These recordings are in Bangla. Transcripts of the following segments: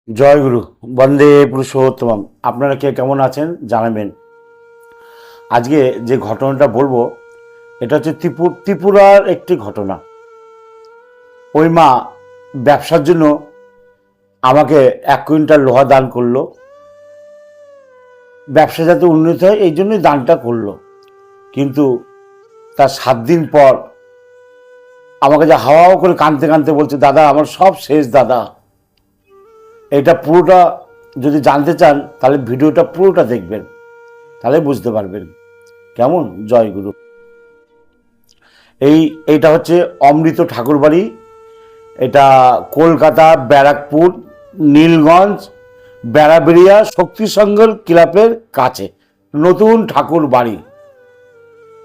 জয় গুরু, বন্দে পুরুষোত্তমম। আপনারা কে কেমন আছেন জানাবেন। আজকে যে ঘটনাটা বলবো এটা হচ্ছে ত্রিপুরার একটি ঘটনা। ওই মা ব্যবসার জন্য আমাকে 1 কুইন্টাল লোহা দান করলো, ব্যবসা যাতে উন্নতি হয় এই জন্যই দানটা করলো। কিন্তু তার 7 দিন পর আমাকে যে হাওয়া করে কাঁদতে কাঁদতে বলছে, দাদা আমার সব শেষ দাদা। এটা পুরোটা যদি জানতে চান তাহলে ভিডিওটা পুরোটা দেখবেন, তাহলে বুঝতে পারবেন। কেমন? জয় গুরু। এইটা হচ্ছে অমৃত ঠাকুরবাড়ি। এটা কলকাতা ব্যারাকপুর নীলগঞ্জ বেড়াবেড়িয়া শক্তিসংঘর ক্লাবের কাছে নতুন ঠাকুর বাড়ি।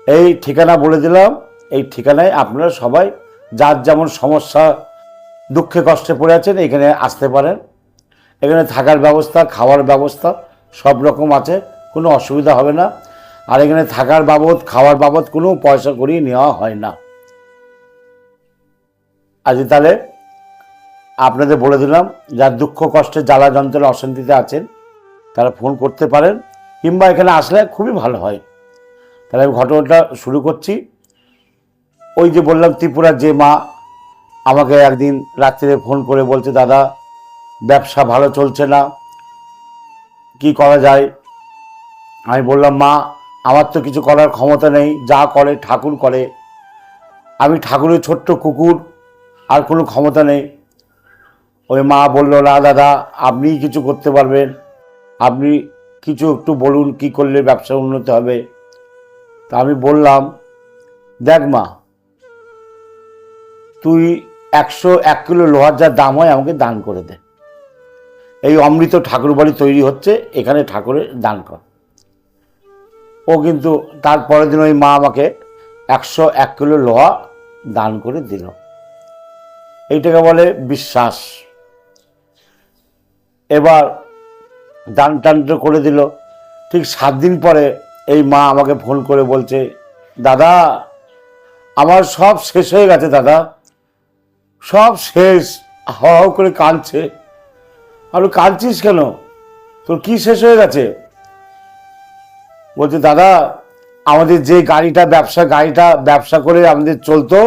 এই ঠিকানা বলে দিলাম। এই ঠিকানায় আপনারা সবাই যার যেমন সমস্যা দুঃখে কষ্টে পড়ে আছেন এখানে আসতে পারেন। এখানে থাকার ব্যবস্থা, খাওয়ার ব্যবস্থা সব রকম আছে, কোনো অসুবিধা হবে না। আর এখানে থাকার বাবদ খাওয়ার বাবদ কোনো পয়সা করিয়ে নেওয়া হয় না। আজ তাহলে আপনাদের বলে দিলাম, যার দুঃখ কষ্টে জ্বালা যন্ত্রণা অশান্তিতে আছেন তারা ফোন করতে পারেন, কিংবা এখানে আসলে খুবই ভালো হয়। তাহলে আমি ঘটনাটা শুরু করছি। ওই যে বললাম ত্রিপুরার যে মা আমাকে একদিন রাত্রিরে ফোন করে বলছে, দাদা ব্যবসা ভালো চলছে না, কি করা যায়। আমি বললাম, মা আমার তো কিছু করার ক্ষমতা নেই, যা করে ঠাকুর করে। আমি ঠাকুরের ছোট্ট কুকুর, আর কোনো ক্ষমতা নেই। ওই মা বলল, না দাদা আপনিই কিছু করতে পারবেন, আপনি কিছু একটু বলুন কি করলে ব্যবসা উন্নতি হবে। তা আমি বললাম, দেখ মা, তুই 101 কিলো লোহার যা দাম হয় আমাকে দান করে দে। এই অমৃত ঠাকুর বাড়ি তৈরি হচ্ছে, এখানে ঠাকুরের দান কর। ও কিন্তু তারপরের দিন ওই মা আমাকে 101 কিলো লোহা দান করে দিল। এইটাকে বলে বিশ্বাস। এবার দান টান করে দিল। ঠিক 7 দিন পরে এই মা আমাকে ফোন করে বলছে, দাদা আমার সব শেষ হয়ে গেছে দাদা, সব শেষ। হাও করে কাঁদছে। আর কাঁদছিস কেন, তোর কি শেষ হয়ে গেছে? বলছে, দাদা আমাদের যে গাড়িটা ব্যবসা করে আমাদের চলতো,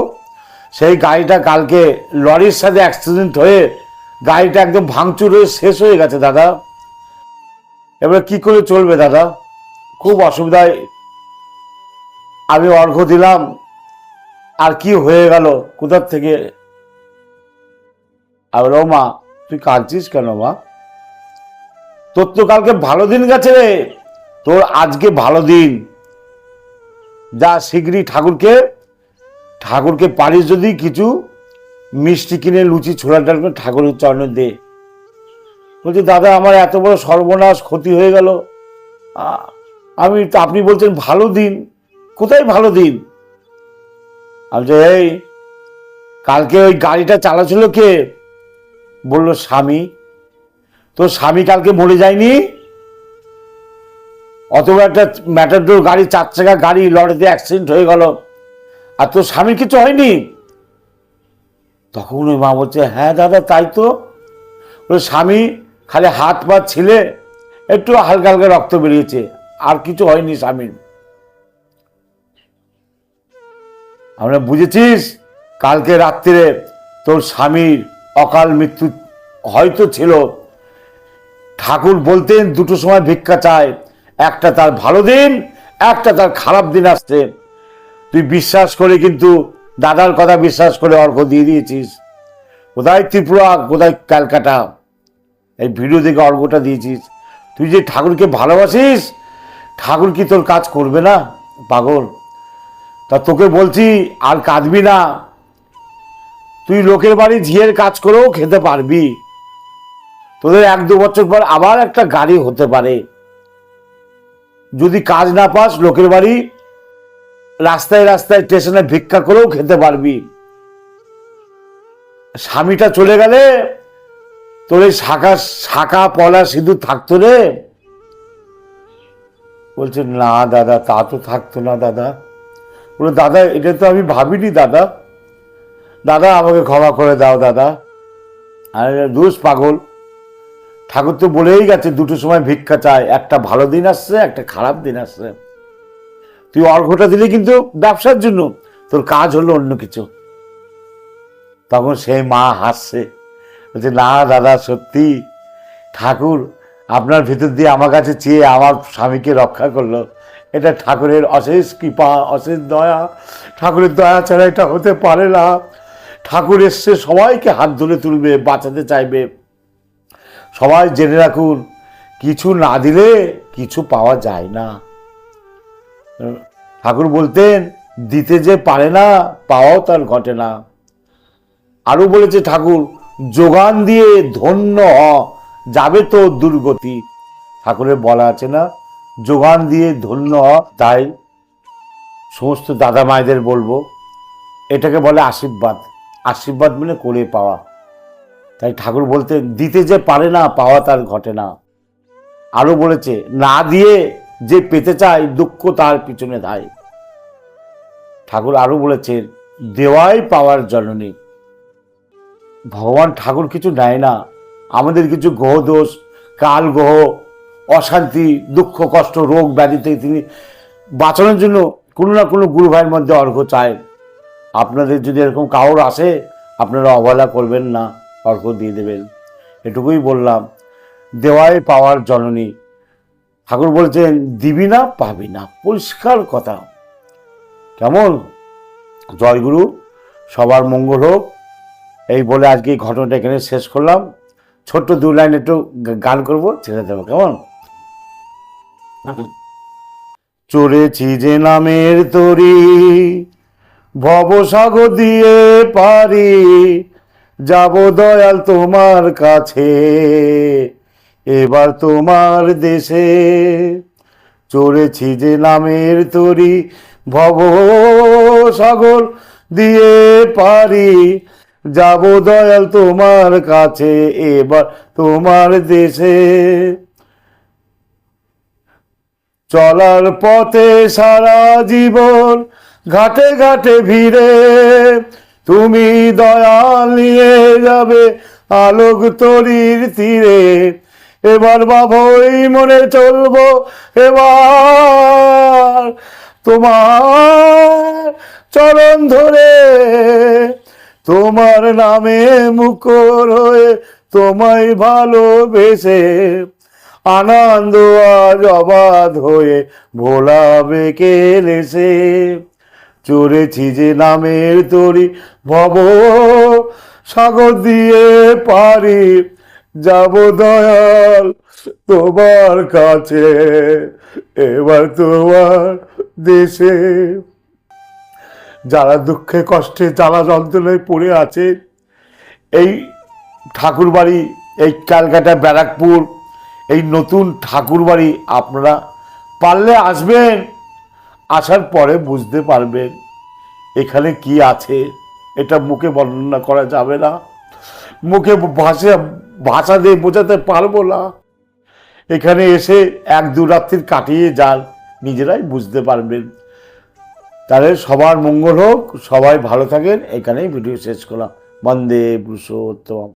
সেই গাড়িটা কালকে লরির সাথে অ্যাক্সিডেন্ট হয়ে গাড়িটা একদম ভাঙচুর হয়ে শেষ হয়ে গেছে দাদা। এবার কি করে চলবে দাদা, খুব অসুবিধায়। আমি অর্ঘ্য দিলাম, আর কি হয়ে গেল কোথার থেকে। আর ও মা তুই কাঁদছিস কেন মা, তোর তো কালকে ভালো দিন গেছে রে, তোর আজকে ভালো দিন। যা শীঘ্রই ঠাকুরকে পারিস যদি কিছু মিষ্টি কিনে লুচি ছোলা ডাল করে ঠাকুরের চরণে দে। বলছি, দাদা আমার এত বড় সর্বনাশ ক্ষতি হয়ে গেল। আপনি বলছেন ভালো দিন, কোথায় ভালো দিন? আমি যে, এই কালকে ওই গাড়িটা চালাছিল কে? বলল স্বামী। তোর স্বামী কালকে মরে যায়নি? অত বড় একটা ম্যাটাডোর গাড়ি, 4 চাকা গাড়ি লরিতে অ্যাক্সিডেন্ট হয়ে গেল, আর তোর স্বামীর কিছু হয়নি? তখন ওই মা বলছে, হ্যাঁ দাদা তাই তো। ওর স্বামী খালি হাত পা ছিলে, একটু হালকা হালকা রক্ত বেরিয়েছে, আর কিছু হয়নি স্বামীর। আমরা বুঝেছিস কালকে রাত্রিরে তোর স্বামীর অকাল মৃত্যু হয়তো ছিল। ঠাকুর বলতেন দুটো সময় ভিক্ষা চায়, একটা তার ভালো দিন, একটা তার খারাপ দিন আসছে। তুই বিশ্বাস করে কিন্তু দাদার কথা বিশ্বাস করে অর্ঘ্য দিয়ে দিয়েছিস। কোথায় ত্রিপুরা, কোথায় ক্যালকাটা, এই ভিডিও দেখে অর্ঘ্যটা দিয়েছিস। তুই যে ঠাকুরকে ভালোবাসিস, ঠাকুর কি তোর কাজ করবে না পাগল? তা তোকে বলছি আর কাঁদবি না। তুই লোকের বাড়ি ঝিয়ের কাজ করেও খেতে পারবি। তোদের 1-2 বছর পর আবার একটা গাড়ি হতে পারে। যদি কাজ না পাস লোকের বাড়ি রাস্তায় রাস্তায় স্টেশনে ভিক্ষা করেও খেতে পারবি। স্বামীটা চলে গেলে তোর এই শাখা পলা সিঁদুর থাকতো রে? বলছে, না দাদা তা তো থাকতো না দাদা। বলে, দাদা এটা তো আমি ভাবিনি দাদা, দাদা আমাকে ক্ষমা করে দাও দাদা। আর দুষ পাগল, ঠাকুর তো বলেই গেছে দুটো সময় ভিক্ষা চায়, একটা ভালো দিন আসছে, একটা খারাপ দিন আসছে। তুই অর্ঘ্যটা দিলে কিন্তু ব্যবসার জন্য, তোর কাজ হলো অন্য কিছু। তখন সেই মা হাসছে, বলছে না দাদা, সত্যি ঠাকুর আপনার ভিতর দিয়ে আমার কাছে চেয়ে আমার স্বামীকে রক্ষা করলো। এটা ঠাকুরের অশেষ কৃপা, অশেষ দয়া। ঠাকুরের দয়া ছাড়া এটা হতে পারে না। ঠাকুর এসছে সবাইকে হাত ধরে তুলবে, বাঁচাতে চাইবে। সবাই জেনে রাখুন, কিছু না দিলে কিছু পাওয়া যায় না। ঠাকুর বলতেন, দিতে যে পারে না পাওয়াও তার ঘটে না। আরো বলেছে ঠাকুর, যোগান দিয়ে ধন্য হ, যাবে তো দুর্গতি। ঠাকুরের বলা আছে না, যোগান দিয়ে ধন্য হ। তাই সমস্ত দাদা মায়েদের বলবো, এটাকে বলে আশীর্বাদ। আশীর্বাদ মানে করে পাওয়া। তাই ঠাকুর বলতেন, দিতে যে পারে না পাওয়া তার ঘটে না। আরো বলেছে, না দিয়ে যে পেতে চায় দুঃখ তার পিছনে ধায়। ঠাকুর আরো বলেছেন, দেওয়াই পাওয়ার জননী। ভগবান ঠাকুর কিছু নেয় না, আমাদের কিছু গ্রহ দোষ, কাল গ্রহ, অশান্তি, দুঃখ কষ্ট, রোগ ব্যাধি থেকে তিনি বাঁচানোর জন্য কোনো না কোনো গুরু ভাইয়ের মধ্যে অর্ঘ্য চায়। আপনাদের যদি এরকম কারোর আসে, আপনারা অবহেলা করবেন না, অর্ঘ্য দিয়ে দেবেন। এটুকুই বললাম। দেওয়াই পাওয়ার জননী। ঠাকুর বলছেন, দিবি না পাবি না, পরিষ্কার কথা। কেমন? জয়গুরু, সবার মঙ্গল হোক। এই বলে আজকে এই ঘটনাটা এখানে শেষ করলাম। ছোট্ট 2 লাইন একটু গান করবো, ছেড়ে দেবো। কেমন? চড়েছি যে নামের তরি, ভবসাগর দিয়ে পারি, যাব দয়াল তোমার কাছে, এবার তোমার দেশে। চড়েছি যে নামের তরি, ভবসাগর দিয়ে পারি, যাব দয়াল তোমার কাছে, এবার তোমার দেশে। চলার পথে সারা জীবন ঘাটে ঘাটে ভিড়ে, তুমি দয়াল নিয়ে যাবে আলোক তরির তীরে। এবার বাবই মনে চলবো, এবার তোমার চরণ ধরে, তোমার নামে মুখর হয়ে, তোমায় ভালোবেসে, আনন্দ আজ অবাধ হয়ে ভোলাবে কেলেসে। চড়েছি যে নামের তরি, ভব সাগর দিয়ে পারি, যাব দয়াল তোমার কাছে, এবার তোমার দেশে। যারা দুঃখে কষ্টে জ্বালা যন্ত্রণায় পড়ে আছে, এই ঠাকুর বাড়ি, এই ক্যালকাটা ব্যারাকপুর, এই নতুন ঠাকুর বাড়ি আপনারা পারলে আসবেন। আসার পরে বুঝতে পারবেন এখানে কি আছে। এটা মুখে বর্ণনা করা যাবে না, মুখে ভাষা দিয়ে বোঝাতে পারবো না। এখানে এসে 1-2 রাত্রি কাটিয়ে যান, নিজেরাই বুঝতে পারবেন। তাহলে সবার মঙ্গল হোক, সবাই ভালো থাকেন। এখানেই ভিডিও শেষ করলাম। বন্দে পুরুষোত্তম।